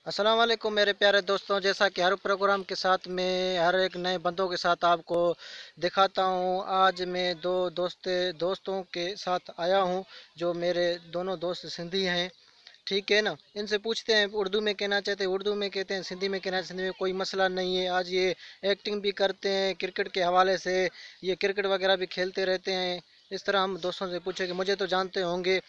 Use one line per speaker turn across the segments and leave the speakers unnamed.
अस्सलाम वालेकुम मेरे प्यारे दोस्तों। जैसा कि हर प्रोग्राम के साथ मैं हर एक नए बंदों के साथ आपको दिखाता हूं। आज मैं दोस्तों के साथ आया हूं जो मेरे दोनों दोस्त सिंधी हैं। ठीक है ना। इनसे पूछते हैं उर्दू में कहना चाहते हैं उर्दू में कहते हैं, सिंधी में कहना सिंधी में, कोई मसला नहीं है। आज ये एक्टिंग भी करते हैं क्रिकेट के हवाले से, ये क्रिकेट वगैरह भी खेलते रहते हैं। इस तरह हम दोस्तों से पूछे कि मुझे तो जानते होंगे,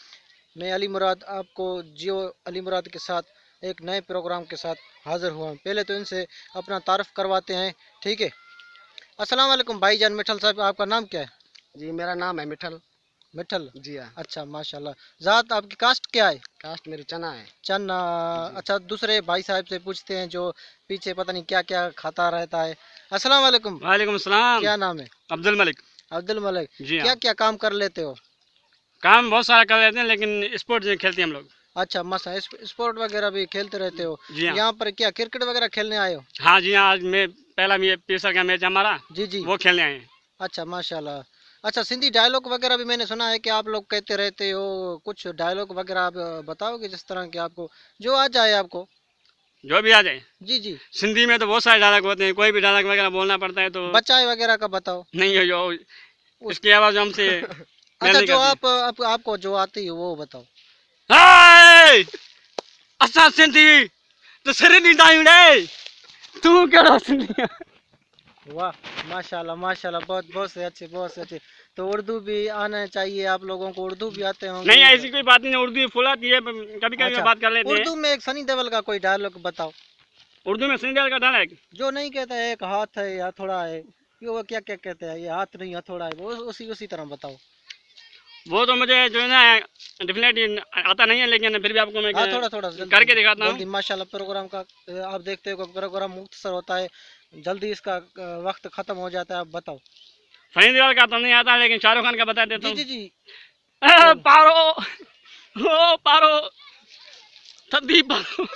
मैं अली मुराद आपको जियो अली मुराद के साथ एक नए प्रोग्राम के साथ हाजिर हुआ हूं। पहले तो इनसे अपना तारफ़ करवाते हैं। ठीक है। अस्सलाम वालेकुम भाईजान मिठल साहब, आपका नाम क्या है?
जी, मेरा नाम है मिठल।
मिठल।
जी हाँ।
अच्छा माशाल्लाह। ज़ात आपकी कास्ट क्या है?
कास्ट मेरी चना है।
चन्ना।
जी।
अच्छा, दूसरे भाई साहब से पूछते हैं जो पीछे पता नहीं क्या क्या खाता रहता है। अस्सलाम वालेकुम।
वालेकुम सलाम।
क्या नाम है?
अब्दुल मलिक।
अब्दुल मलिक।
जी हाँ।
क्या क्या काम कर लेते हो?
काम बहुत सारा कर लेते हैं लेकिन स्पोर्ट जो खेलते हैं हम लोग।
अच्छा मसा स्पोर्ट वगैरह भी खेलते रहते हो?
जी हाँ।
यहाँ पर क्या क्रिकेट वगैरह खेलने आए हो?
हाँ जी हाँ, आज मैं पहला पेशर का मैच हमारा
जी जी।
वो खेलने आए हैं।
अच्छा माशाल्लाह। अच्छा, सिंधी डायलॉग वगैरह भी मैंने सुना है कि आप लोग कहते रहते हो। कुछ डायलॉग वगैरह आप बताओगे जिस तरह के आपको जो आ जाए आपको।
जो भी आ जाए।
जी जी।
सिंधी में तो बहुत सारे डायलॉग होते हैं, कोई भी डायलॉग वगैरह बोलना पड़ता है तो
बचाए वगैरह का बताओ।
नहीं हो जो
उस
इसकी आवाज़ हमसे मेल
अच्छा,
नहीं
जो
करती।
आपको जो आती है वो बताओ।
हाय असा सिंधी तो सिर नहीं डायूं तू केड़ा सिंधी है?
वाह माशाल्लाह माशाल्लाह, बहुत बहुत से अच्छे, बहुत से अच्छे। तो उर्दू भी आना चाहिए, आप लोगों को उर्दू भी आते
नहीं,
होंगे तो।
ऐसी कोई बात नहीं, उर्दू फुल आती है, कभी कभी
अच्छा,
बात कर लेते हैं।
उर्दू में एक सनी देओल का कोई डायलॉग बताओ।
उर्दू में सिंधी का डायलॉग
जो नहीं कहता है एक हाथ है या हथौड़ा है, ये वो क्या क्या कहते हैं, ये हाथ नहीं हथौड़ा है, वो उसी उसी तरह बताओ।
वो तो मुझे जो है ना डेफिनेटली आता नहीं है, लेकिन फिर भी आपको मैं
हाँ, थोड़ा थोड़ा जल्दी
करके
जल्दी
दिखाता हूँ।
जल्दी। माशाल्लाह प्रोग्राम का आप देखते हो कि प्रोग्राम मुख्तसर होता है, जल्दी इसका वक्त खत्म हो जाता है। आप बताओ।
सनी देओल का तो नहीं आता, लेकिन शाहरुख खान का बता देता
जी
हूँ।
जी जी। चलो।
पारो ओ पारो थद्दी पारो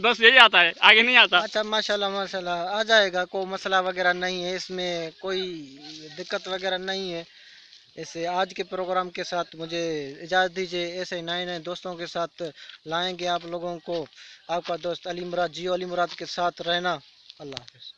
बस यही आता है, आगे नहीं आता।
अच्छा माशाल्लाह माशाल्लाह, आ जाएगा, कोई मसला वगैरह नहीं है इसमें, कोई दिक्कत वगैरह नहीं है। ऐसे आज के प्रोग्राम के साथ मुझे इजाज़त दीजिए। ऐसे नए नए दोस्तों के साथ लाएंगे आप लोगों को। आपका दोस्त अली मुराद, जियो अली मुराद के साथ रहना। अल्लाह हाफिज़।